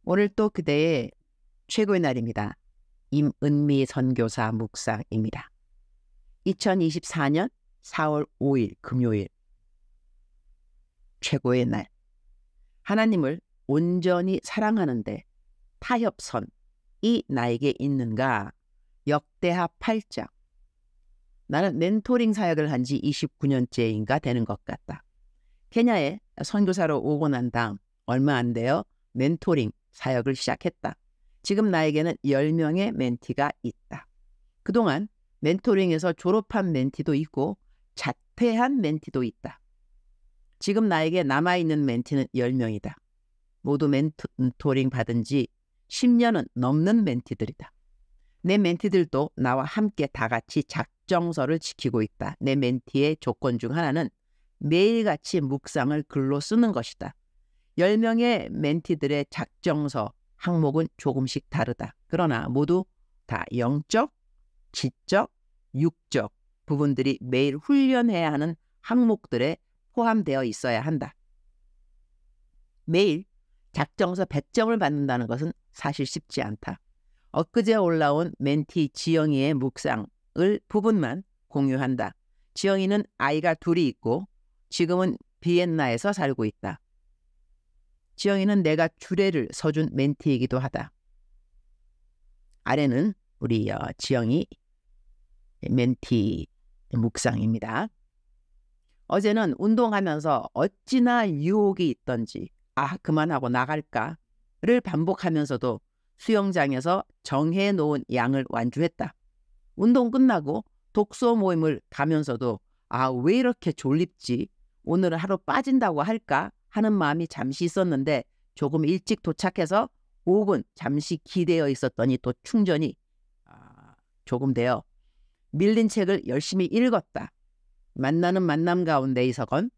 오늘 또 그대의 최고의 날입니다. 임은미 선교사 묵상입니다. 2024년 4월 5일 금요일, 최고의 날. 하나님을 온전히 사랑하는데 타협선이 나에게 있는가? 역대하 8장. 나는 멘토링 사역을 한 지 29년째인가 되는 것 같다. 케냐에 선교사로 오고 난 다음 얼마 안 되어 멘토링 사역을 시작했다. 지금 나에게는 10명의 멘티가 있다. 그동안 멘토링에서 졸업한 멘티도 있고 자퇴한 멘티도 있다. 지금 나에게 남아있는 멘티는 10명이다. 모두 멘토링 받은 지 10년은 넘는 멘티들이다. 내 멘티들도 나와 함께 다 같이 작정서를 지키고 있다. 내 멘티의 조건 중 하나는 매일같이 묵상을 글로 쓰는 것이다. 10명의 멘티들의 작정서 항목은 조금씩 다르다. 그러나 모두 다 영적, 지적, 육적 부분들이 매일 훈련해야 하는 항목들에 포함되어 있어야 한다. 매일 작정서 100점을 받는다는 것은 사실 쉽지 않다. 엊그제 올라온 멘티 지영이의 묵상을 부분만 공유한다. 지영이는 아이가 둘이 있고 지금은 비엔나에서 살고 있다. 지영이는 내가 주례를 서준 멘티이기도 하다. 아래는 우리 지영이 멘티 묵상입니다. 어제는 운동하면서 어찌나 유혹이 있던지 그만하고 나갈까를 반복하면서도 수영장에서 정해놓은 양을 완주했다. 운동 끝나고 독서 모임을 가면서도 왜 이렇게 졸립지? 오늘은 하루 빠진다고 할까? 하는 마음이 잠시 있었는데 조금 일찍 도착해서 5분 잠시 기대어 있었더니 또 충전이 조금 되어 밀린 책을 열심히 읽었다. 만나는 만남 가운데이서건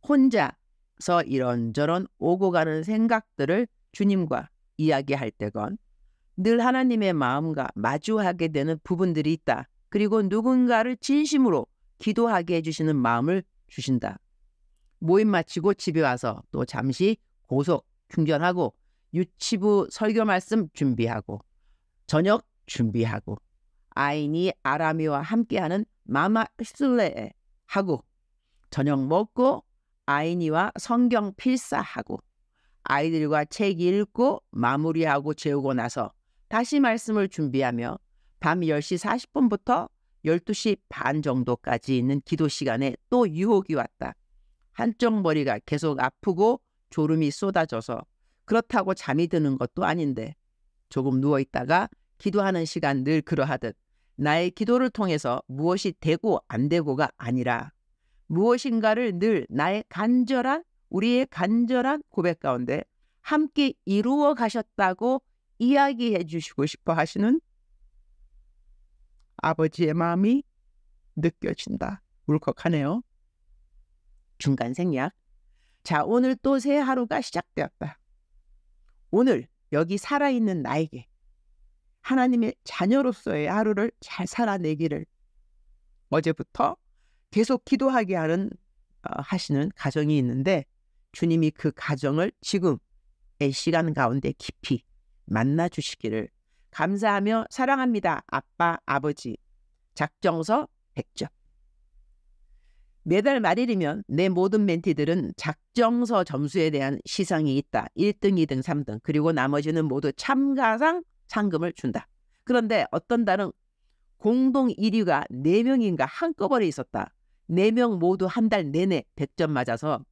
혼자서 이런저런 오고 가는 생각들을 주님과 이야기할 때건 늘 하나님의 마음과 마주하게 되는 부분들이 있다. 그리고 누군가를 진심으로 기도하게 해주시는 마음을 주신다. 모임 마치고 집에 와서 또 잠시 고속 충전하고 유치부 설교 말씀 준비하고 저녁 준비하고 아이니 아람이와 함께하는 마마 슬레 하고 저녁 먹고 아이니와 성경 필사하고 아이들과 책 읽고 마무리하고 재우고 나서 다시 말씀을 준비하며 밤 10시 40분부터 12시 반 정도까지 있는 기도 시간에 또 유혹이 왔다. 한쪽 머리가 계속 아프고 졸음이 쏟아져서 그렇다고 잠이 드는 것도 아닌데 조금 누워있다가 기도하는 시간 늘 그러하듯 나의 기도를 통해서 무엇이 되고 안 되고가 아니라 무엇인가를 늘 우리의 간절한 고백 가운데 함께 이루어 가셨다고 이야기해 주시고 싶어 하시는 아버지의 마음이 느껴진다. 울컥하네요. 중간 생략. 자, 오늘 또 새 하루가 시작되었다. 오늘 여기 살아있는 나에게 하나님의 자녀로서의 하루를 잘 살아내기를 어제부터 계속 기도하게 하시는 가정이 있는데 주님이 그 가정을 지금의 시간 가운데 깊이 만나주시기를 감사하며 사랑합니다. 아빠, 아버지. 작정서 100점. 매달 말일이면 내 모든 멘티들은 작정서 점수에 대한 시상이 있다. 1등, 2등, 3등. 그리고 나머지는 모두 참가상 상금을 준다. 그런데 어떤 달은 공동 1위가 4명인가 한꺼번에 있었다. 4명 모두 한 달 내내 100점 맞아서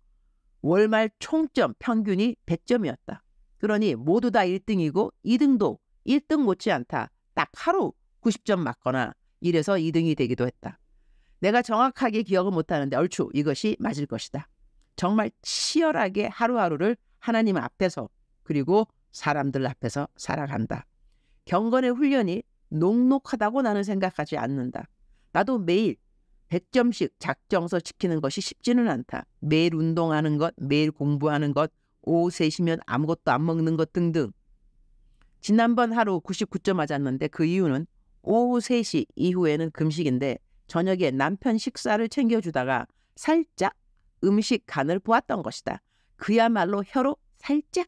월말 총점 평균이 100점이었다. 그러니 모두 다 1등이고 2등도 1등 못지않다. 딱 하루 90점 맞거나 이래서 2등이 되기도 했다. 내가 정확하게 기억을 못하는데 얼추 이것이 맞을 것이다. 정말 치열하게 하루하루를 하나님 앞에서 그리고 사람들 앞에서 살아간다. 경건의 훈련이 녹록하다고 나는 생각하지 않는다. 나도 매일 100점씩 작정서 지키는 것이 쉽지는 않다. 매일 운동하는 것, 매일 공부하는 것, 오후 3시면 아무것도 안 먹는 것 등등. 지난번 하루 99점 맞았는데 그 이유는 오후 3시 이후에는 금식인데 저녁에 남편 식사를 챙겨주다가 살짝 음식 간을 보았던 것이다. 그야말로 혀로 살짝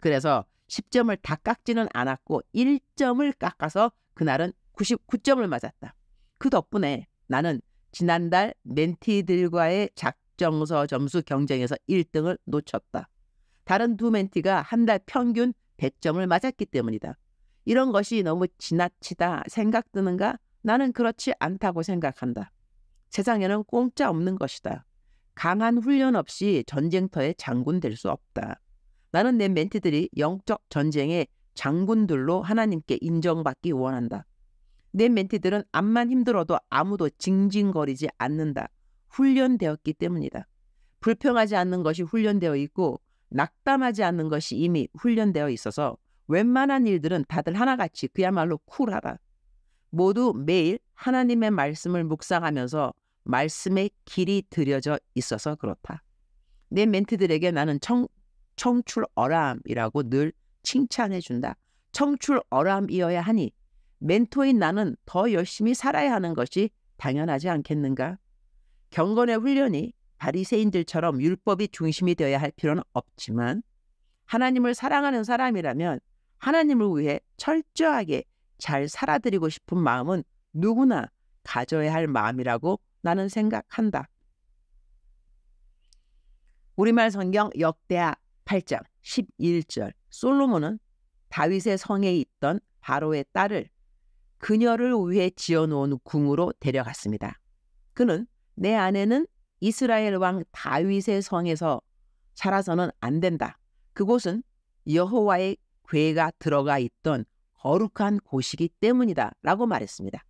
그래서 10점을 다 깎지는 않았고 1점을 깎아서 그날은 99점을 맞았다. 그 덕분에 나는 지난달 멘티들과의 작정서 점수 경쟁에서 1등을 놓쳤다. 다른 두 멘티가 한 달 평균 100점을 맞았기 때문이다. 이런 것이 너무 지나치다 생각드는가? 나는 그렇지 않다고 생각한다. 세상에는 공짜 없는 것이다. 강한 훈련 없이 전쟁터에 장군 될 수 없다. 나는 내 멘티들이 영적 전쟁의 장군들로 하나님께 인정받기 원한다. 내 멘티들은 암만 힘들어도 아무도 징징거리지 않는다. 훈련되었기 때문이다. 불평하지 않는 것이 훈련되어 있고 낙담하지 않는 것이 이미 훈련되어 있어서 웬만한 일들은 다들 하나같이 그야말로 쿨하다. 모두 매일 하나님의 말씀을 묵상하면서 말씀의 길이 들여져 있어서 그렇다. 내 멘티들에게 나는 청출어람이라고 늘 칭찬해준다. 청출어람이어야 하니 멘토인 나는 더 열심히 살아야 하는 것이 당연하지 않겠는가? 경건의 훈련이 바리새인들처럼 율법이 중심이 되어야 할 필요는 없지만 하나님을 사랑하는 사람이라면 하나님을 위해 철저하게 잘 살아드리고 싶은 마음은 누구나 가져야 할 마음이라고 나는 생각한다. 우리말 성경 역대하 8장 11절 솔로몬은 다윗의 성에 있던 바로의 딸을 그녀를 위해 지어놓은 궁으로 데려갔습니다. 그는 내 아내는 이스라엘 왕 다윗의 성에서 살아서는 안 된다. 그곳은 여호와의 궤가 들어가 있던 거룩한 곳이기 때문이다 라고 말했습니다.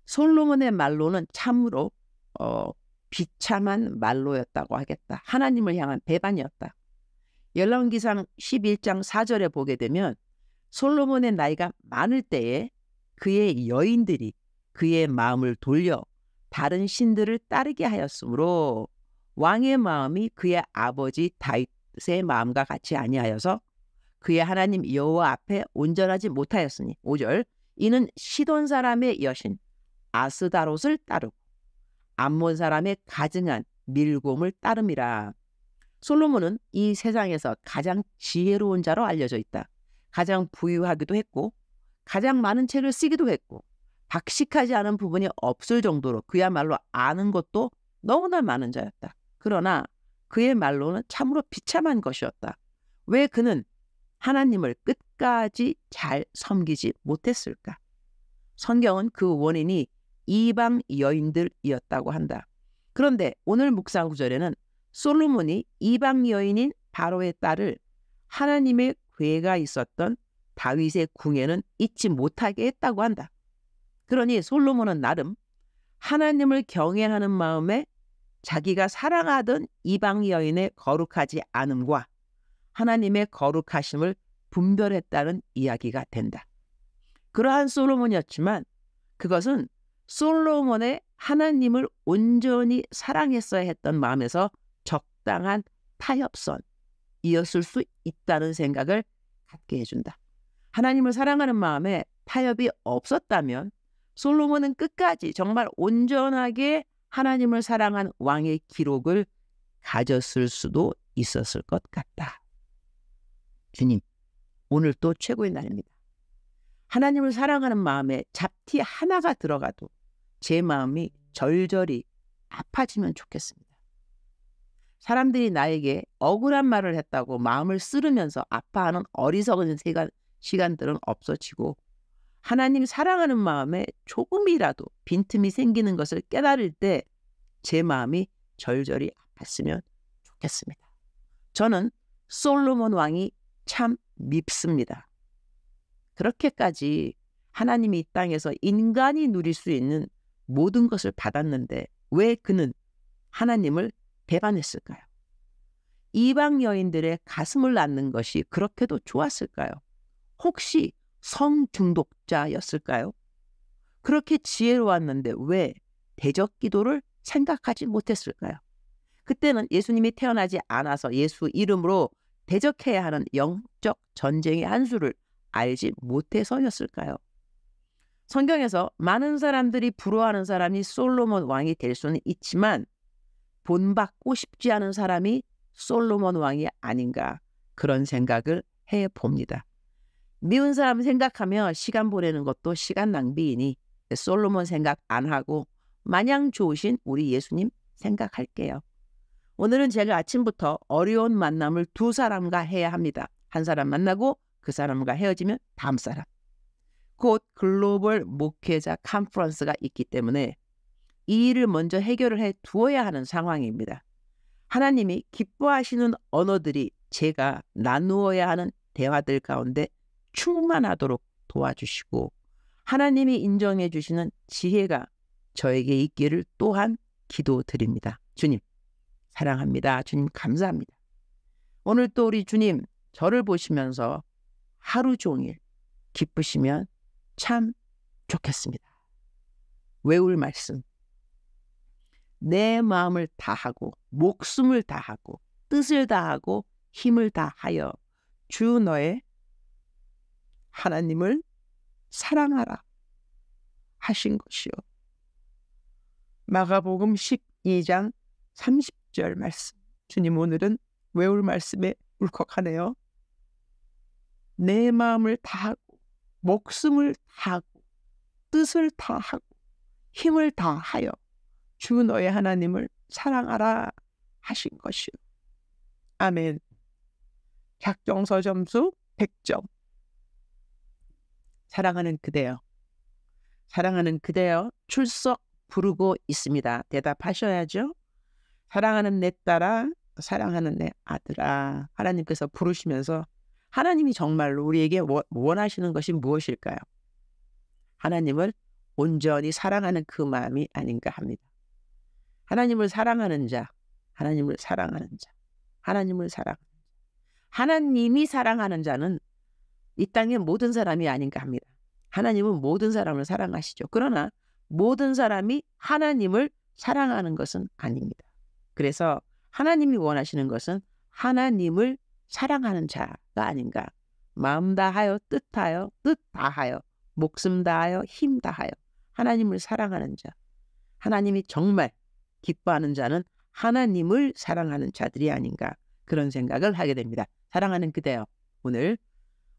솔로몬의 말로는 참으로 비참한 말로였다고 하겠다. 하나님을 향한 배반이었다. 열왕기상 11장 4절에 보게 되면 솔로몬의 나이가 많을 때에 그의 여인들이 그의 마음을 돌려 다른 신들을 따르게 하였으므로 왕의 마음이 그의 아버지 다윗의 마음과 같이 아니하여서 그의 하나님 여호와 앞에 온전하지 못하였으니 5절 이는 시돈 사람의 여신 아스다롯을 따르고 암몬 사람의 가증한 밀곰을 따름이라. 솔로몬은 이 세상에서 가장 지혜로운 자로 알려져 있다. 가장 부유하기도 했고 가장 많은 책을 쓰기도 했고 박식하지 않은 부분이 없을 정도로 그야말로 아는 것도 너무나 많은 자였다. 그러나 그의 말로는 참으로 비참한 것이었다. 왜 그는 하나님을 끝까지 잘 섬기지 못했을까? 성경은 그 원인이 이방 여인들이었다고 한다. 그런데 오늘 묵상 구절에는 솔로몬이 이방 여인인 바로의 딸을 하나님의 궤가 있었던 다윗의 궁에는 잊지 못하게 했다고 한다. 그러니 솔로몬은 나름 하나님을 경외하는 마음에 자기가 사랑하던 이방 여인의 거룩하지 않음과 하나님의 거룩하심을 분별했다는 이야기가 된다. 그러한 솔로몬이었지만 그것은 솔로몬의 하나님을 온전히 사랑했어야 했던 마음에서 적당한 타협선이었을 수 있다는 생각을 갖게 해준다. 하나님을 사랑하는 마음에 타협이 없었다면 솔로몬은 끝까지 정말 온전하게 하나님을 사랑한 왕의 기록을 가졌을 수도 있었을 것 같다. 주님, 오늘 또 최고의 날입니다. 하나님을 사랑하는 마음에 잡티 하나가 들어가도 제 마음이 절절히 아파지면 좋겠습니다. 사람들이 나에게 억울한 말을 했다고 마음을 쓰르면서 아파하는 어리석은 시간들은 없어지고 하나님 사랑하는 마음에 조금이라도 빈틈이 생기는 것을 깨달을 때 제 마음이 절절히 아팠으면 좋겠습니다. 저는 솔로몬 왕이 참 밉습니다. 그렇게까지 하나님이 이 땅에서 인간이 누릴 수 있는 모든 것을 받았는데 왜 그는 하나님을 배반했을까요? 이방 여인들의 가슴을 낳는 것이 그렇게도 좋았을까요? 혹시 성중독자였을까요? 그렇게 지혜로웠는데 왜 대적 기도를 생각하지 못했을까요? 그때는 예수님이 태어나지 않아서 예수 이름으로 대적해야 하는 영적 전쟁의 한 수를 알지 못해서였을까요? 성경에서 많은 사람들이 부러워하는 사람이 솔로몬 왕이 될 수는 있지만 본받고 싶지 않은 사람이 솔로몬 왕이 아닌가 그런 생각을 해봅니다. 미운 사람 생각하며 시간 보내는 것도 시간 낭비이니 솔로몬 생각 안 하고 마냥 좋으신 우리 예수님 생각할게요. 오늘은 제가 아침부터 어려운 만남을 두 사람과 해야 합니다. 한 사람 만나고 그 사람과 헤어지면 다음 사람. 곧 글로벌 목회자 컨퍼런스가 있기 때문에 이 일을 먼저 해결을 해 두어야 하는 상황입니다. 하나님이 기뻐하시는 언어들이 제가 나누어야 하는 대화들 가운데 충만하도록 도와주시고 하나님이 인정해 주시는 지혜가 저에게 있기를 또한 기도드립니다. 주님 사랑합니다. 주님 감사합니다. 오늘 또 우리 주님 저를 보시면서 하루 종일 기쁘시면 참 좋겠습니다. 외울 말씀. 내 마음을 다하고 목숨을 다하고 뜻을 다하고 힘을 다하여 주 너의 하나님을 사랑하라 하신 것이요. 마가복음 12장 30절 말씀. 주님 오늘은 외울 말씀에 울컥하네요. 내 마음을 다하고 목숨을 다하고 뜻을 다하고 힘을 다하여 주 너의 하나님을 사랑하라 하신 것이요. 아멘. 작정서 점수 100점. 사랑하는 그대여. 사랑하는 그대여 출석 부르고 있습니다. 대답하셔야죠. 사랑하는 내 딸아, 사랑하는 내 아들아. 하나님께서 부르시면서 하나님이 정말로 우리에게 원하시는 것이 무엇일까요? 하나님을 온전히 사랑하는 그 마음이 아닌가 합니다. 하나님을 사랑하는 자, 하나님을 사랑하는 자, 하나님을 사랑하는 자. 하나님이 사랑하는 자는 이 땅의 모든 사람이 아닌가 합니다. 하나님은 모든 사람을 사랑하시죠. 그러나 모든 사람이 하나님을 사랑하는 것은 아닙니다. 그래서 하나님이 원하시는 것은 하나님을 사랑하는 자가 아닌가. 마음 다하여 뜻 다하여 목숨 다하여 힘 다하여 하나님을 사랑하는 자. 하나님이 정말 기뻐하는 자는 하나님을 사랑하는 자들이 아닌가. 그런 생각을 하게 됩니다. 사랑하는 그대여. 오늘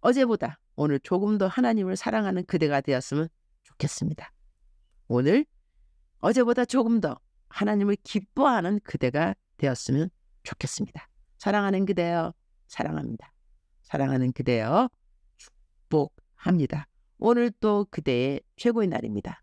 어제보다 오늘 조금 더 하나님을 사랑하는 그대가 되었으면 좋겠습니다. 오늘 어제보다 조금 더 하나님을 기뻐하는 그대가 되었으면 좋겠습니다. 사랑하는 그대여 사랑합니다. 사랑하는 그대여 축복합니다. 오늘 또 그대의 최고의 날입니다.